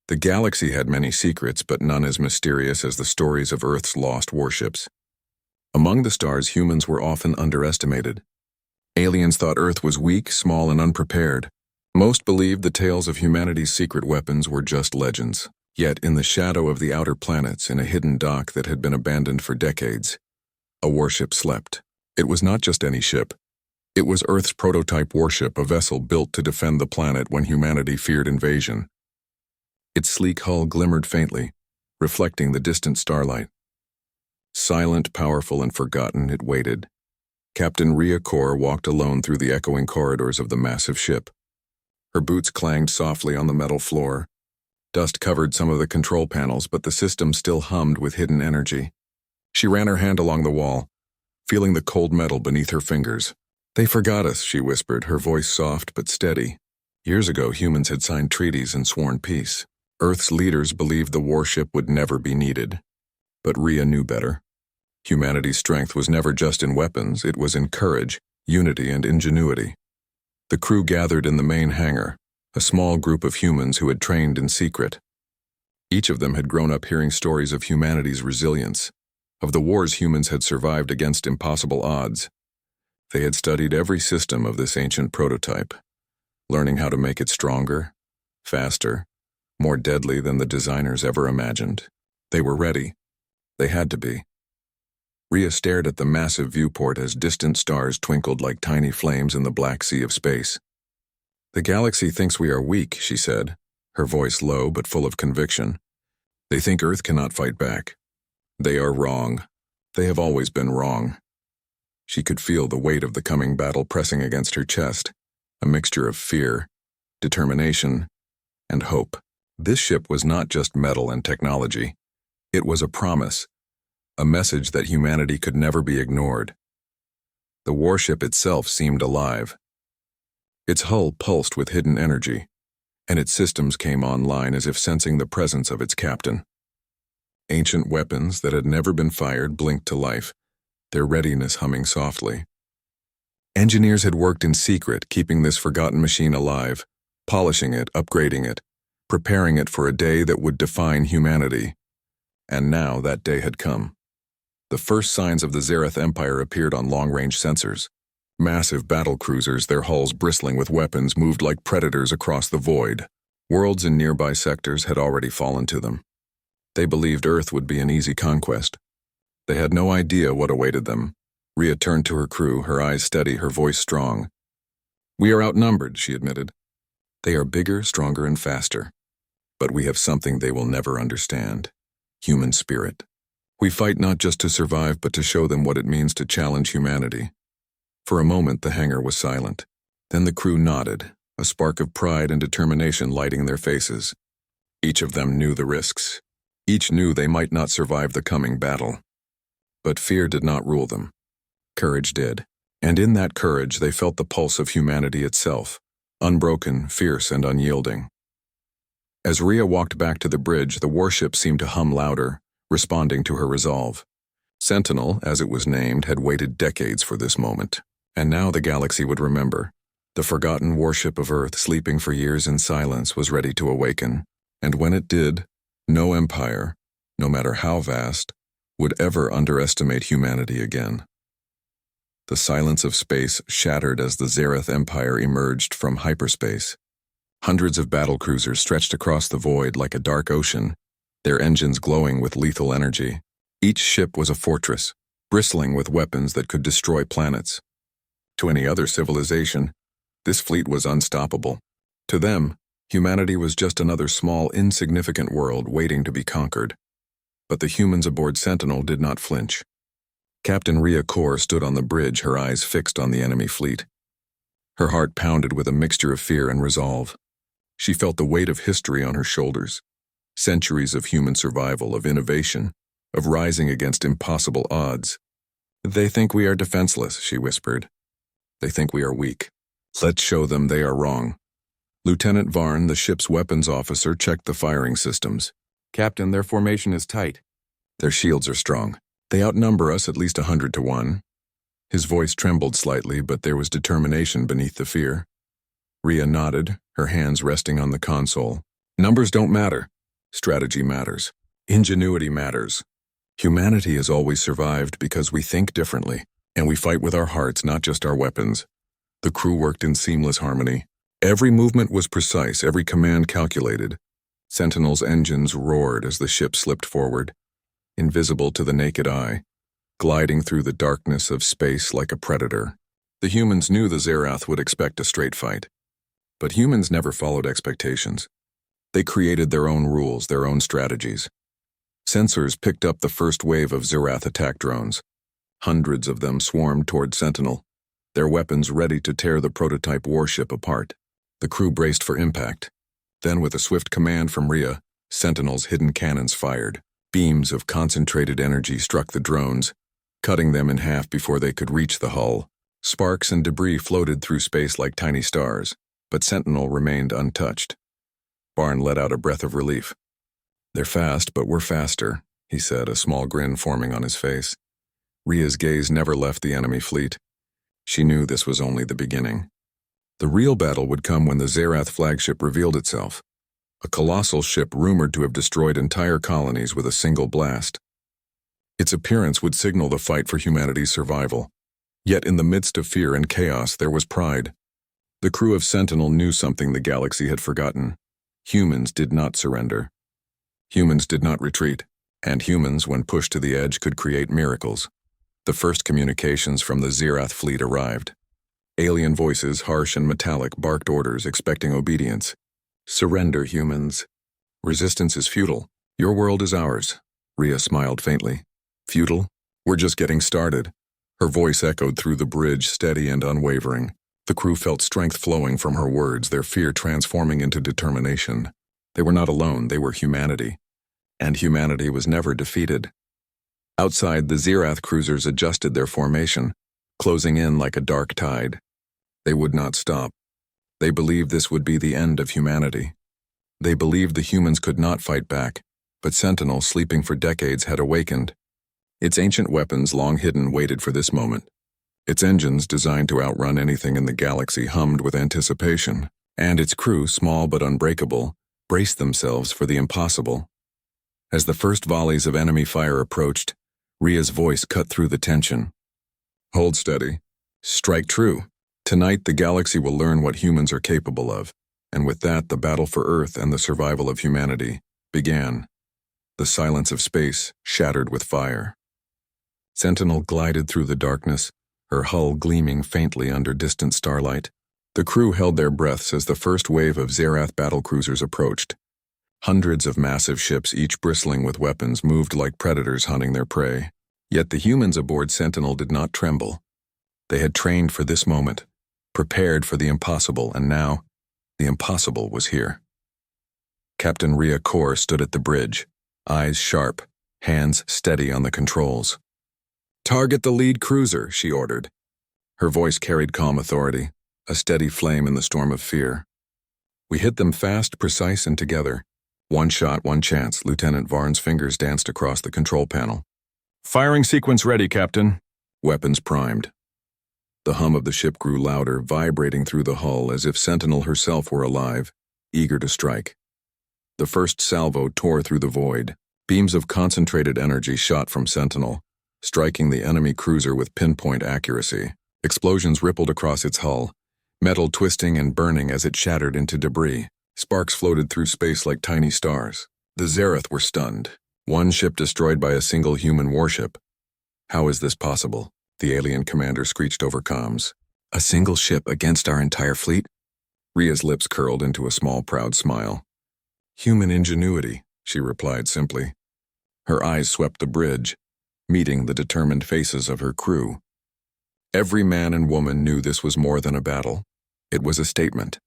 The galaxy had many secrets, but none as mysterious as the stories of Earth's lost warships. Among the stars, humans were often underestimated. Aliens thought Earth was weak, small, and unprepared. Most believed the tales of humanity's secret weapons were just legends. Yet, in the shadow of the outer planets, in a hidden dock that had been abandoned for decades, a warship slept. It was not just any ship. It was Earth's prototype warship, a vessel built to defend the planet when humanity feared invasion. Its sleek hull glimmered faintly, reflecting the distant starlight. Silent, powerful, and forgotten, it waited. Captain Rhea Kor walked alone through the echoing corridors of the massive ship. Her boots clanged softly on the metal floor. Dust covered some of the control panels, but the system still hummed with hidden energy. She ran her hand along the wall, feeling the cold metal beneath her fingers. "They forgot us," she whispered, her voice soft but steady. Years ago, humans had signed treaties and sworn peace. Earth's leaders believed the warship would never be needed. But Rhea knew better. Humanity's strength was never just in weapons, it was in courage, unity, and ingenuity. The crew gathered in the main hangar, a small group of humans who had trained in secret. Each of them had grown up hearing stories of humanity's resilience, of the wars humans had survived against impossible odds. They had studied every system of this ancient prototype, learning how to make it stronger, faster, more deadly than the designers ever imagined. They were ready. They had to be. Rhea stared at the massive viewport as distant stars twinkled like tiny flames in the black sea of space. "The galaxy thinks we are weak," she said, her voice low but full of conviction. "They think Earth cannot fight back. They are wrong. They have always been wrong." She could feel the weight of the coming battle pressing against her chest, a mixture of fear, determination, and hope. This ship was not just metal and technology. It was a promise, a message that humanity could never be ignored. The warship itself seemed alive. Its hull pulsed with hidden energy, and its systems came online as if sensing the presence of its captain. Ancient weapons that had never been fired blinked to life, their readiness humming softly. Engineers had worked in secret, keeping this forgotten machine alive, polishing it, upgrading it, preparing it for a day that would define humanity. And now that day had come. The first signs of the Zereth Empire appeared on long-range sensors. Massive battlecruisers, their hulls bristling with weapons, moved like predators across the void. Worlds in nearby sectors had already fallen to them. They believed Earth would be an easy conquest. They had no idea what awaited them. Rhea turned to her crew, her eyes steady, her voice strong. "We are outnumbered," she admitted. "They are bigger, stronger, and faster. But we have something they will never understand: human spirit. We fight not just to survive, but to show them what it means to challenge humanity." For a moment, the hangar was silent. Then the crew nodded, a spark of pride and determination lighting their faces. Each of them knew the risks. Each knew they might not survive the coming battle. But fear did not rule them. Courage did. And in that courage, they felt the pulse of humanity itself, unbroken, fierce, and unyielding. As Rhea walked back to the bridge, the warship seemed to hum louder, responding to her resolve. Sentinel, as it was named, had waited decades for this moment. And now the galaxy would remember. The forgotten warship of Earth, sleeping for years in silence, was ready to awaken. And when it did, no empire, no matter how vast, would ever underestimate humanity again. The silence of space shattered as the Zereth Empire emerged from hyperspace. Hundreds of battlecruisers stretched across the void like a dark ocean, their engines glowing with lethal energy. Each ship was a fortress, bristling with weapons that could destroy planets. To any other civilization, this fleet was unstoppable. To them, humanity was just another small, insignificant world waiting to be conquered. But the humans aboard Sentinel did not flinch. Captain Rhea Kor stood on the bridge, her eyes fixed on the enemy fleet. Her heart pounded with a mixture of fear and resolve. She felt the weight of history on her shoulders. Centuries of human survival, of innovation, of rising against impossible odds. "They think we are defenseless," she whispered. "They think we are weak. Let's show them they are wrong." Lieutenant Varn, the ship's weapons officer, checked the firing systems. "Captain, their formation is tight. Their shields are strong. They outnumber us at least 100 to 1. His voice trembled slightly, but there was determination beneath the fear. Rhea nodded, her hands resting on the console. "Numbers don't matter. Strategy matters. Ingenuity matters. Humanity has always survived because we think differently, and we fight with our hearts, not just our weapons. The crew worked in seamless harmony. Every movement was precise, every command calculated. Sentinel's engines roared as the ship slipped forward, invisible to the naked eye, gliding through the darkness of space like a predator. The humans knew the Zerath would expect a straight fight. But humans never followed expectations. They created their own rules, their own strategies. Sensors picked up the first wave of Zerath attack drones. Hundreds of them swarmed toward Sentinel, their weapons ready to tear the prototype warship apart. The crew braced for impact. Then, with a swift command from Rhea, Sentinel's hidden cannons fired. Beams of concentrated energy struck the drones, cutting them in half before they could reach the hull. Sparks and debris floated through space like tiny stars, but Sentinel remained untouched. Barn let out a breath of relief. "They're fast, but we're faster," he said, a small grin forming on his face. Rhea's gaze never left the enemy fleet. She knew this was only the beginning. The real battle would come when the Zerath flagship revealed itself, a colossal ship rumored to have destroyed entire colonies with a single blast. Its appearance would signal the fight for humanity's survival. Yet in the midst of fear and chaos, there was pride. The crew of Sentinel knew something the galaxy had forgotten. Humans did not surrender. Humans did not retreat. And humans, when pushed to the edge, could create miracles. The first communications from the Zerath fleet arrived. Alien voices, harsh and metallic, barked orders, expecting obedience. "Surrender, humans. Resistance is futile. Your world is ours." Rhea smiled faintly. "Futile? We're just getting started." Her voice echoed through the bridge, steady and unwavering. The crew felt strength flowing from her words, their fear transforming into determination. They were not alone, they were humanity. And humanity was never defeated. Outside, the Zerath cruisers adjusted their formation, closing in like a dark tide. They would not stop. They believed this would be the end of humanity. They believed the humans could not fight back, but Sentinel, sleeping for decades, had awakened. Its ancient weapons, long hidden, waited for this moment. Its engines, designed to outrun anything in the galaxy, hummed with anticipation, and its crew, small but unbreakable, braced themselves for the impossible. As the first volleys of enemy fire approached, Rhea's voice cut through the tension. "Hold steady. Strike true. Tonight the galaxy will learn what humans are capable of." And with that, the battle for Earth and the survival of humanity began. The silence of space shattered with fire. Sentinel glided through the darkness, her hull gleaming faintly under distant starlight. The crew held their breaths as the first wave of Zerath battlecruisers approached. Hundreds of massive ships, each bristling with weapons, moved like predators hunting their prey. Yet the humans aboard Sentinel did not tremble. They had trained for this moment, prepared for the impossible, and now, the impossible was here. Captain Rhea Kor stood at the bridge, eyes sharp, hands steady on the controls. "Target the lead cruiser," she ordered. Her voice carried calm authority, a steady flame in the storm of fear. "We hit them fast, precise, and together. One shot, one chance." Lieutenant Varn's fingers danced across the control panel. "Firing sequence ready, Captain." Weapons primed. The hum of the ship grew louder, vibrating through the hull as if Sentinel herself were alive, eager to strike. The first salvo tore through the void. Beams of concentrated energy shot from Sentinel, striking the enemy cruiser with pinpoint accuracy. Explosions rippled across its hull, metal twisting and burning as it shattered into debris. Sparks floated through space like tiny stars. The Zerath were stunned. One ship destroyed by a single human warship. "How is this possible?" the alien commander screeched over comms. "A single ship against our entire fleet?" Rhea's lips curled into a small, proud smile. "Human ingenuity," she replied simply. Her eyes swept the bridge, meeting the determined faces of her crew. Every man and woman knew this was more than a battle. It was a statement.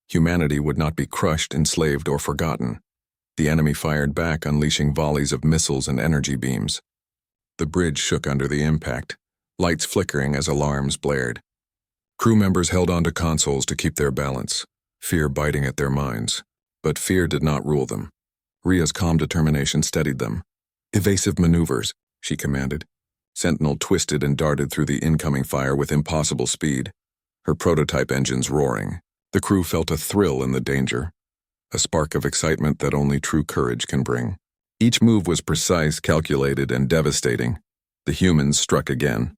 Humanity would not be crushed, enslaved, or forgotten. The enemy fired back, unleashing volleys of missiles and energy beams. The bridge shook under the impact, lights flickering as alarms blared. Crew members held onto consoles to keep their balance, fear biting at their minds. But fear did not rule them. Rhea's calm determination steadied them. "Evasive maneuvers," she commanded. Sentinel twisted and darted through the incoming fire with impossible speed, her prototype engines roaring. The crew felt a thrill in the danger. a spark of excitement that only true courage can bring. Each move was precise, calculated, and devastating. The humans struck again.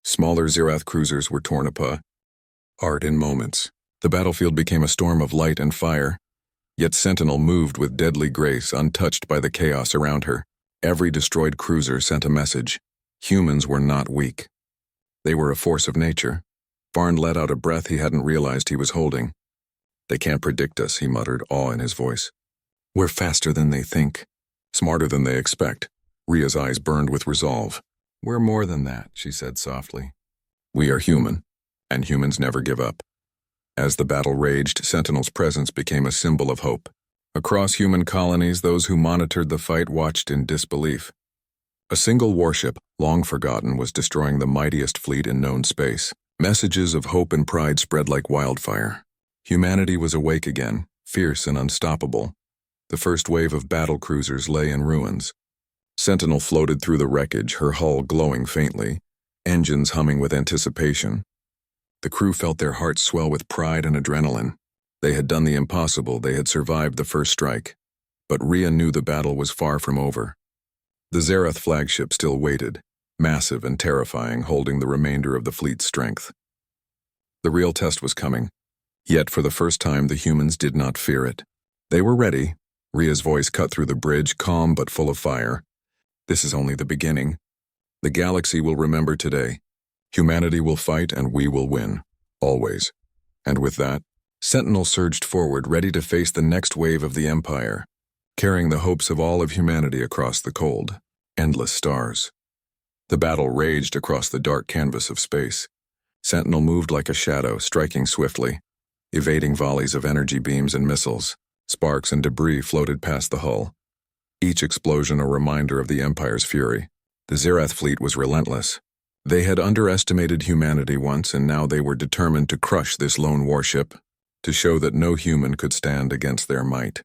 Smaller Zerath cruisers were torn apart in moments. The battlefield became a storm of light and fire, yet Sentinel moved with deadly grace, untouched by the chaos around her. Every destroyed cruiser sent a message. Humans were not weak. They were a force of nature. Varn let out a breath he hadn't realized he was holding. "They can't predict us," he muttered, awe in his voice. "We're faster than they think, smarter than they expect." Rhea's eyes burned with resolve. "We're more than that," she said softly. "We are human, and humans never give up." As the battle raged, Sentinel's presence became a symbol of hope. Across human colonies, those who monitored the fight watched in disbelief. A single warship, long forgotten, was destroying the mightiest fleet in known space. Messages of hope and pride spread like wildfire. Humanity was awake again, fierce and unstoppable. The first wave of battlecruisers lay in ruins. Sentinel floated through the wreckage, her hull glowing faintly, engines humming with anticipation. The crew felt their hearts swell with pride and adrenaline. They had done the impossible, they had survived the first strike. But Rhea knew the battle was far from over. The Zerath flagship still waited, massive and terrifying, holding the remainder of the fleet's strength. The real test was coming, yet for the first time the humans did not fear it. They were ready. Rhea's voice cut through the bridge, calm but full of fire. "This is only the beginning. The galaxy will remember today. Humanity will fight and we will win. Always." And with that, Sentinel surged forward, ready to face the next wave of the Empire, carrying the hopes of all of humanity across the cold, endless stars. The battle raged across the dark canvas of space. Sentinel moved like a shadow, striking swiftly, evading volleys of energy beams and missiles. Sparks and debris floated past the hull, each explosion a reminder of the Empire's fury. The Zerath fleet was relentless. They had underestimated humanity once, and now they were determined to crush this lone warship, to show that no human could stand against their might.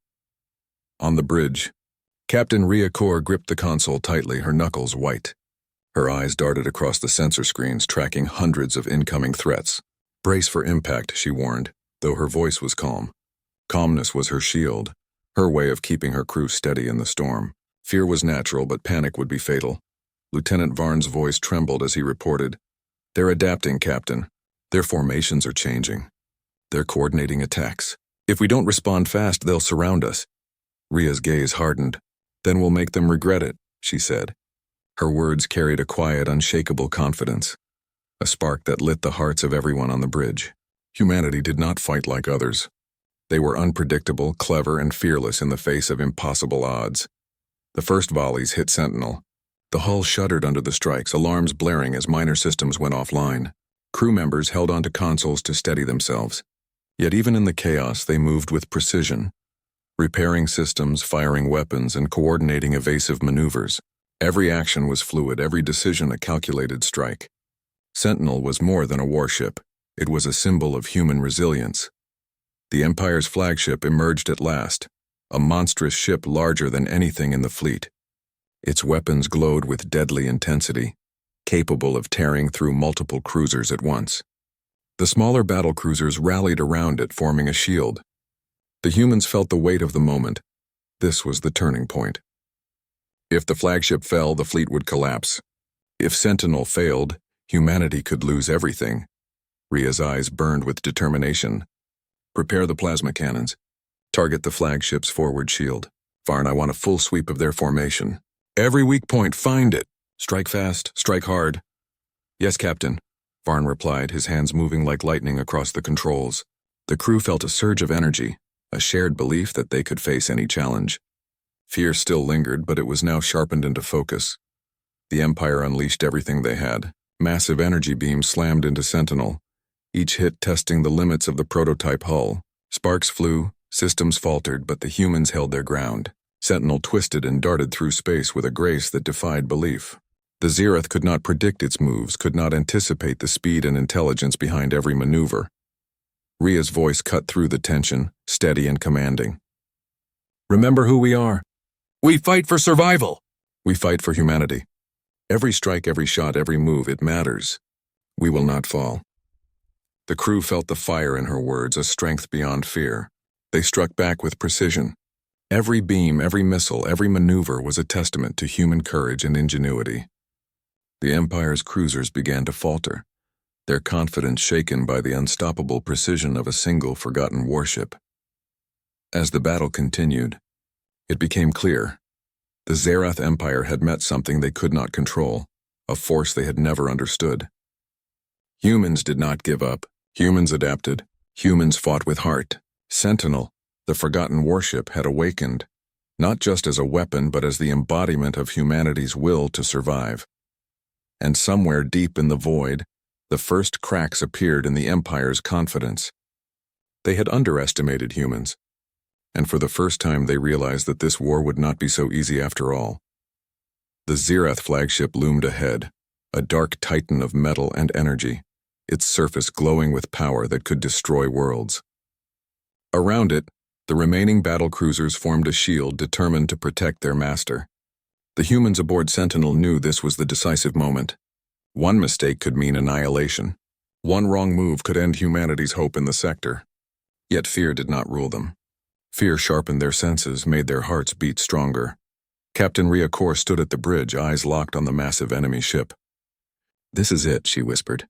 On the bridge, Captain Rhea Kor gripped the console tightly, her knuckles white. Her eyes darted across the sensor screens, tracking hundreds of incoming threats. "Brace for impact," she warned, though her voice was calm. Calmness was her shield, her way of keeping her crew steady in the storm. Fear was natural, but panic would be fatal. Lieutenant Varn's voice trembled as he reported, "They're adapting, Captain. Their formations are changing. They're coordinating attacks. If we don't respond fast, they'll surround us." Rhea's gaze hardened. "Then we'll make them regret it," she said. Her words carried a quiet, unshakable confidence, a spark that lit the hearts of everyone on the bridge. Humanity did not fight like others. They were unpredictable, clever, and fearless in the face of impossible odds. The first volleys hit Sentinel. The hull shuddered under the strikes, alarms blaring as minor systems went offline. Crew members held onto consoles to steady themselves. Yet even in the chaos, they moved with precision, repairing systems, firing weapons, and coordinating evasive maneuvers. Every action was fluid, every decision a calculated strike. Sentinel was more than a warship. It was a symbol of human resilience. The Empire's flagship emerged at last, a monstrous ship larger than anything in the fleet. Its weapons glowed with deadly intensity, capable of tearing through multiple cruisers at once. The smaller battlecruisers rallied around it, forming a shield. The humans felt the weight of the moment. This was the turning point. If the flagship fell, the fleet would collapse. If Sentinel failed, humanity could lose everything. Rhea's eyes burned with determination. "Prepare the plasma cannons. Target the flagship's forward shield. Varn, I want a full sweep of their formation. Every weak point, find it. Strike fast, strike hard." "Yes, Captain," Varn replied, his hands moving like lightning across the controls. The crew felt a surge of energy, a shared belief that they could face any challenge. Fear still lingered, but it was now sharpened into focus. The Empire unleashed everything they had. Massive energy beams slammed into Sentinel, each hit testing the limits of the prototype hull. Sparks flew, systems faltered, but the humans held their ground. Sentinel twisted and darted through space with a grace that defied belief. The Zerath could not predict its moves, could not anticipate the speed and intelligence behind every maneuver. Rhea's voice cut through the tension, steady and commanding. "Remember who we are. We fight for survival. We fight for humanity. Every strike, every shot, every move, it matters. We will not fall." The crew felt the fire in her words, a strength beyond fear. They struck back with precision. Every beam, every missile, every maneuver was a testament to human courage and ingenuity. The Empire's cruisers began to falter, their confidence shaken by the unstoppable precision of a single forgotten warship. As the battle continued, it became clear. The Zerath Empire had met something they could not control, a force they had never understood. Humans did not give up. Humans adapted. Humans fought with heart. Sentinel, the forgotten warship, had awakened, not just as a weapon but as the embodiment of humanity's will to survive. And somewhere deep in the void, the first cracks appeared in the Empire's confidence. They had underestimated humans, and for the first time they realized that this war would not be so easy after all. The Zerath flagship loomed ahead, a dark titan of metal and energy, its surface glowing with power that could destroy worlds. Around it, the remaining battlecruisers formed a shield determined to protect their master. The humans aboard Sentinel knew this was the decisive moment. One mistake could mean annihilation. One wrong move could end humanity's hope in the sector. Yet fear did not rule them. Fear sharpened their senses, made their hearts beat stronger. Captain Rhea Kor stood at the bridge, eyes locked on the massive enemy ship. "This is it," she whispered.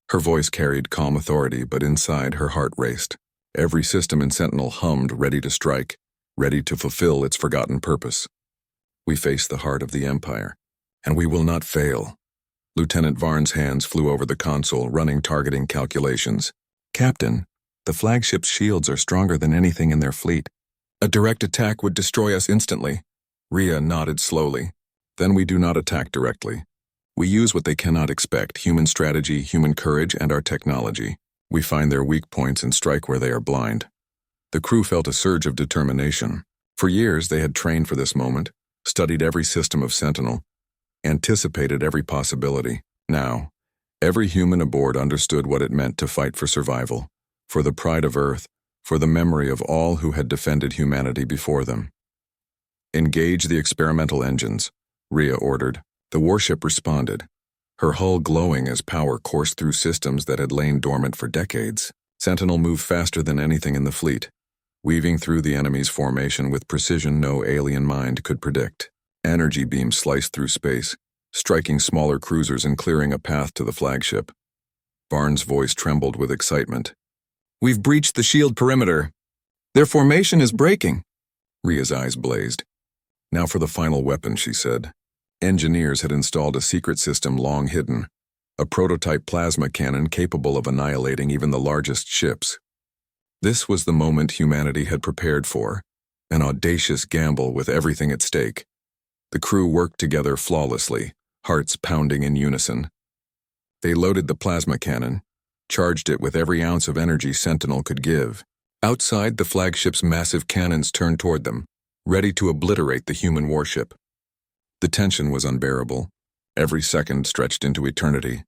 Her voice carried calm authority, but inside her heart raced. Every system in Sentinel hummed, ready to strike, ready to fulfill its forgotten purpose. "We face the heart of the Empire, and we will not fail." Lieutenant Varn's hands flew over the console, running targeting calculations. "Captain, the flagship's shields are stronger than anything in their fleet. A direct attack would destroy us instantly." Rhea nodded slowly. "Then we do not attack directly. We use what they cannot expect: human strategy, human courage, and our technology. We find their weak points and strike where they are blind." The crew felt a surge of determination. For years they had trained for this moment, studied every system of Sentinel, anticipated every possibility. Now, every human aboard understood what it meant to fight for survival, for the pride of Earth, for the memory of all who had defended humanity before them. "Engage the experimental engines," Rhea ordered. The warship responded, her hull glowing as power coursed through systems that had lain dormant for decades. Sentinel moved faster than anything in the fleet, weaving through the enemy's formation with precision no alien mind could predict. Energy beams sliced through space, striking smaller cruisers and clearing a path to the flagship. Varn's voice trembled with excitement. "We've breached the shield perimeter. Their formation is breaking." Rhea's eyes blazed. "Now for the final weapon," she said. Engineers had installed a secret system long hidden, a prototype plasma cannon capable of annihilating even the largest ships. This was the moment humanity had prepared for, an audacious gamble with everything at stake. The crew worked together flawlessly, hearts pounding in unison. They loaded the plasma cannon, charged it with every ounce of energy Sentinel could give. Outside, the flagship's massive cannons turned toward them, ready to obliterate the human warship. The tension was unbearable. Every second stretched into eternity.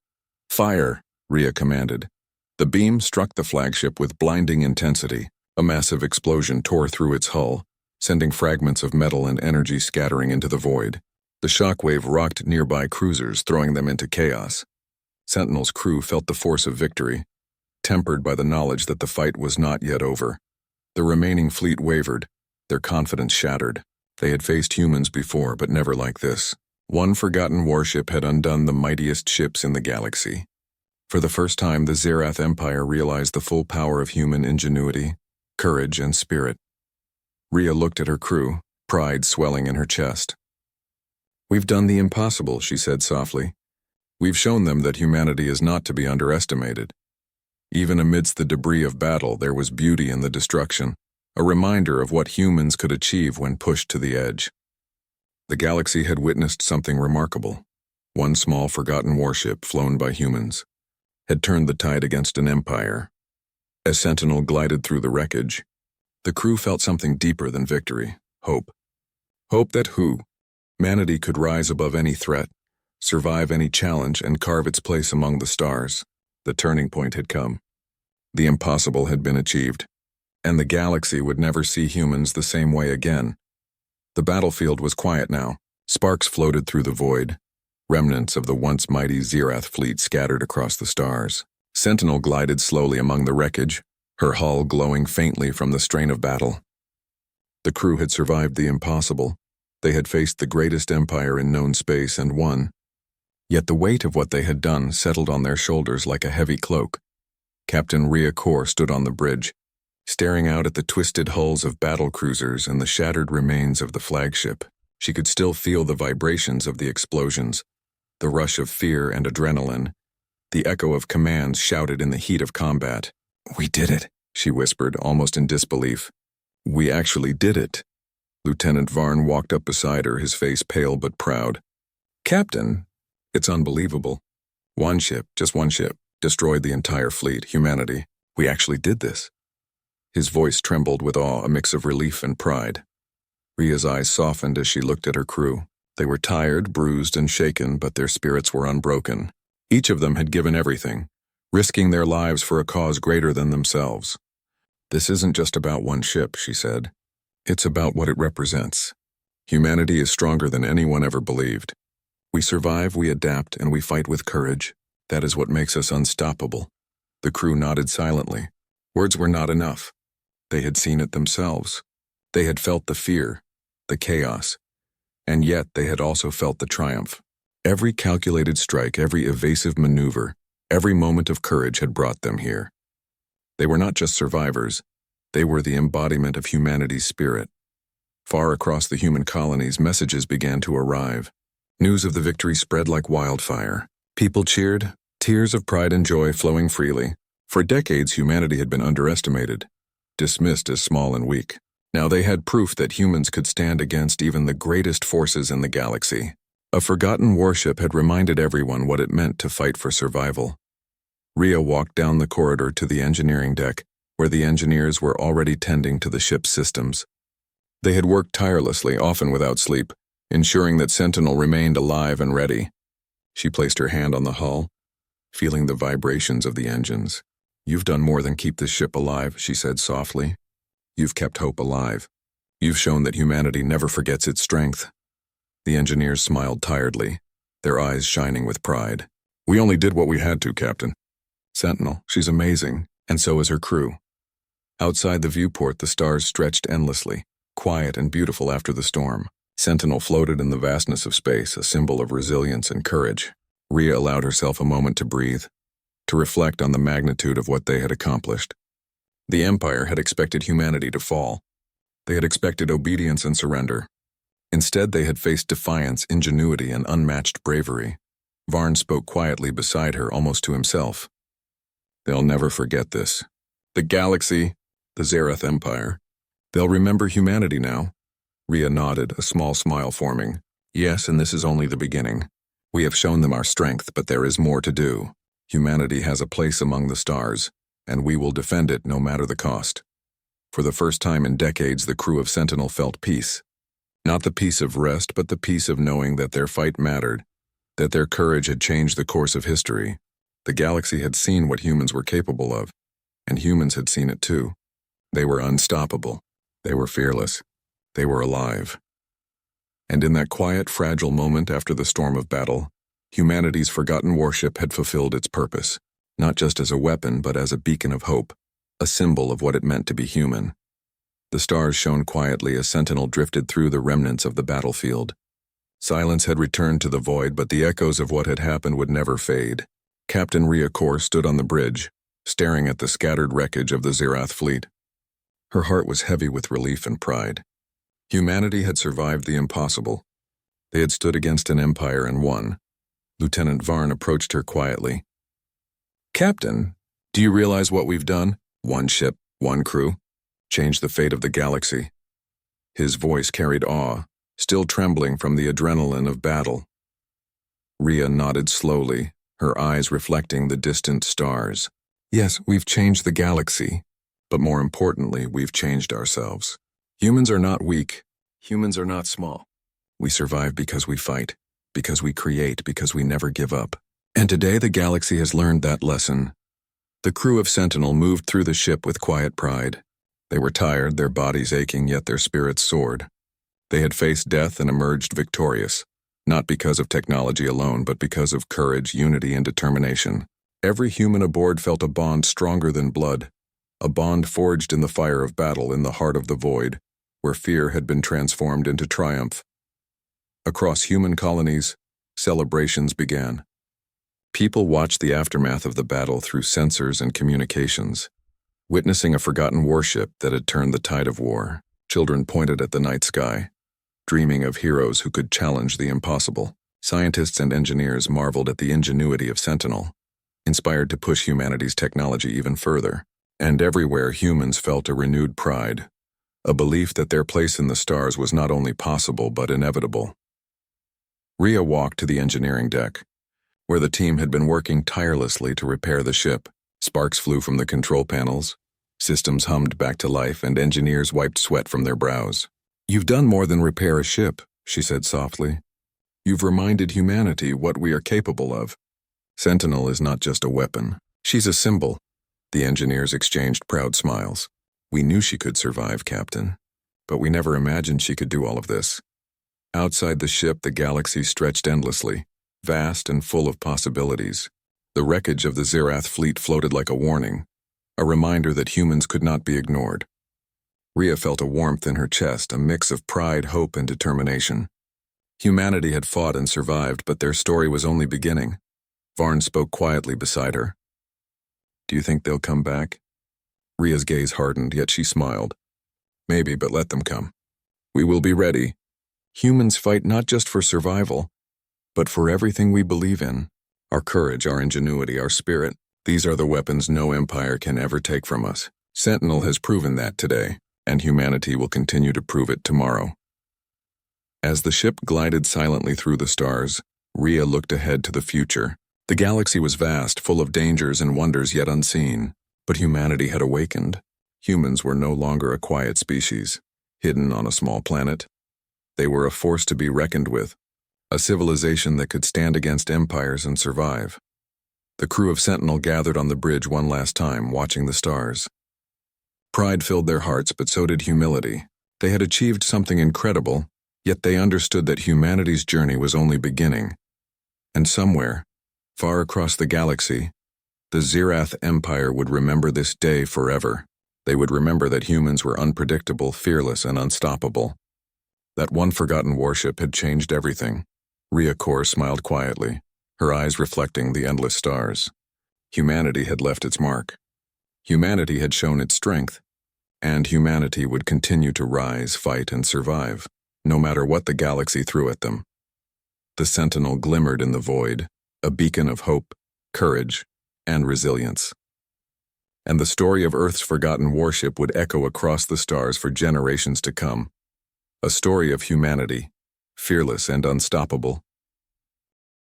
"Fire," Rhea commanded. The beam struck the flagship with blinding intensity. A massive explosion tore through its hull, sending fragments of metal and energy scattering into the void. The shockwave rocked nearby cruisers, throwing them into chaos. Sentinel's crew felt the force of victory, tempered by the knowledge that the fight was not yet over. The remaining fleet wavered, their confidence shattered. They had faced humans before, but never like this. One forgotten warship had undone the mightiest ships in the galaxy. For the first time, the Zerath Empire realized the full power of human ingenuity, courage, and spirit. Rhea looked at her crew, pride swelling in her chest. "We've done the impossible," she said softly. "We've shown them that humanity is not to be underestimated." Even amidst the debris of battle, there was beauty in the destruction, a reminder of what humans could achieve when pushed to the edge. The galaxy had witnessed something remarkable. One small forgotten warship, flown by humans, had turned the tide against an empire. As Sentinel glided through the wreckage, the crew felt something deeper than victory: hope. Hope that humanity could rise above any threat, survive any challenge, and carve its place among the stars. The turning point had come. The impossible had been achieved, and the galaxy would never see humans the same way again. The battlefield was quiet now. Sparks floated through the void, remnants of the once mighty Zerath fleet scattered across the stars. Sentinel glided slowly among the wreckage, her hull glowing faintly from the strain of battle. The crew had survived the impossible. They had faced the greatest empire in known space and won. Yet the weight of what they had done settled on their shoulders like a heavy cloak. Captain Rhea Kor stood on the bridge, staring out at the twisted hulls of battlecruisers and the shattered remains of the flagship. She could still feel the vibrations of the explosions, the rush of fear and adrenaline, the echo of commands shouted in the heat of combat. "We did it," she whispered, almost in disbelief. "We actually did it." Lieutenant Varn walked up beside her, his face pale but proud. "Captain, it's unbelievable. One ship, just one ship, destroyed the entire fleet, humanity. We actually did this." His voice trembled with awe, a mix of relief and pride. Rhea's eyes softened as she looked at her crew. They were tired, bruised, and shaken, but their spirits were unbroken. Each of them had given everything, risking their lives for a cause greater than themselves. "This isn't just about one ship," she said. "It's about what it represents. Humanity is stronger than anyone ever believed. We survive, we adapt, and we fight with courage. That is what makes us unstoppable." The crew nodded silently. Words were not enough. They had seen it themselves. They had felt the fear, the chaos, and yet they had also felt the triumph. Every calculated strike, every evasive maneuver, every moment of courage had brought them here. They were not just survivors, they were the embodiment of humanity's spirit. Far across the human colonies, messages began to arrive. News of the victory spread like wildfire. People cheered, tears of pride and joy flowing freely. For decades, humanity had been underestimated, dismissed as small and weak. Now they had proof that humans could stand against even the greatest forces in the galaxy. A forgotten warship had reminded everyone what it meant to fight for survival. Rhea walked down the corridor to the engineering deck, where the engineers were already tending to the ship's systems. They had worked tirelessly, often without sleep, ensuring that Sentinel remained alive and ready. She placed her hand on the hull, feeling the vibrations of the engines. "You've done more than keep this ship alive," she said softly. "You've kept hope alive. You've shown that humanity never forgets its strength." The engineers smiled tiredly, their eyes shining with pride. "We only did what we had to, Captain. Sentinel, she's amazing, and so is her crew." Outside the viewport, the stars stretched endlessly, quiet and beautiful after the storm. Sentinel floated in the vastness of space, a symbol of resilience and courage. Rhea allowed herself a moment to breathe, to reflect on the magnitude of what they had accomplished. The Empire had expected humanity to fall. They had expected obedience and surrender. Instead, they had faced defiance, ingenuity, and unmatched bravery. Varn spoke quietly beside her, almost to himself. "They'll never forget this. The galaxy, the Zerath Empire. They'll remember humanity now." Rhea nodded, a small smile forming. "Yes, and this is only the beginning. We have shown them our strength, but there is more to do. Humanity has a place among the stars, and we will defend it no matter the cost." For the first time in decades, the crew of Sentinel felt peace. Not the peace of rest, but the peace of knowing that their fight mattered, that their courage had changed the course of history. The galaxy had seen what humans were capable of, and humans had seen it too. They were unstoppable. They were fearless. They were alive. And in that quiet, fragile moment after the storm of battle, humanity's forgotten warship had fulfilled its purpose, not just as a weapon, but as a beacon of hope, a symbol of what it meant to be human. The stars shone quietly as Sentinel drifted through the remnants of the battlefield. Silence had returned to the void, but the echoes of what had happened would never fade. Captain Rhea Kor stood on the bridge, staring at the scattered wreckage of the Zerath fleet. Her heart was heavy with relief and pride. Humanity had survived the impossible. They had stood against an empire and won. Lieutenant Varn approached her quietly. "Captain, do you realize what we've done? One ship, one crew. Changed the fate of the galaxy." His voice carried awe, still trembling from the adrenaline of battle. Rhea nodded slowly, her eyes reflecting the distant stars. "Yes, we've changed the galaxy, but more importantly, we've changed ourselves. Humans are not weak. Humans are not small. We survive because we fight, because we create, because we never give up. And today the galaxy has learned that lesson." The crew of Sentinel moved through the ship with quiet pride. They were tired, their bodies aching, yet their spirits soared. They had faced death and emerged victorious, not because of technology alone, but because of courage, unity, and determination. Every human aboard felt a bond stronger than blood, a bond forged in the fire of battle in the heart of the void, where fear had been transformed into triumph. Across human colonies, celebrations began. People watched the aftermath of the battle through sensors and communications, witnessing a forgotten warship that had turned the tide of war. Children pointed at the night sky, dreaming of heroes who could challenge the impossible. Scientists and engineers marveled at the ingenuity of Sentinel, inspired to push humanity's technology even further. And everywhere humans felt a renewed pride, a belief that their place in the stars was not only possible but inevitable. Rhea walked to the engineering deck, where the team had been working tirelessly to repair the ship. Sparks flew from the control panels, systems hummed back to life, and engineers wiped sweat from their brows. "You've done more than repair a ship," she said softly. "You've reminded humanity what we are capable of. Sentinel is not just a weapon. She's a symbol." The engineers exchanged proud smiles. "We knew she could survive, Captain, but we never imagined she could do all of this." Outside the ship, the galaxy stretched endlessly, vast and full of possibilities. The wreckage of the Zirath fleet floated like a warning, a reminder that humans could not be ignored. Rhea felt a warmth in her chest, a mix of pride, hope, and determination. Humanity had fought and survived, but their story was only beginning. Varn spoke quietly beside her. "Do you think they'll come back?" Rhea's gaze hardened, yet she smiled. "Maybe, but let them come. We will be ready. Humans fight not just for survival, but for everything we believe in. Our courage, our ingenuity, our spirit. These are the weapons no empire can ever take from us. Sentinel has proven that today, and humanity will continue to prove it tomorrow." As the ship glided silently through the stars, Rhea looked ahead to the future. The galaxy was vast, full of dangers and wonders yet unseen, but humanity had awakened. Humans were no longer a quiet species, hidden on a small planet. They were a force to be reckoned with, a civilization that could stand against empires and survive. The crew of Sentinel gathered on the bridge one last time, watching the stars. Pride filled their hearts, but so did humility. They had achieved something incredible, yet they understood that humanity's journey was only beginning. And somewhere, far across the galaxy, the Zirath Empire would remember this day forever. They would remember that humans were unpredictable, fearless, and unstoppable. That one forgotten warship had changed everything. Rhea Kor smiled quietly, her eyes reflecting the endless stars. Humanity had left its mark. Humanity had shown its strength, and humanity would continue to rise, fight, and survive, no matter what the galaxy threw at them. The Sentinel glimmered in the void, a beacon of hope, courage, and resilience. And the story of Earth's forgotten warship would echo across the stars for generations to come. A story of humanity, fearless and unstoppable,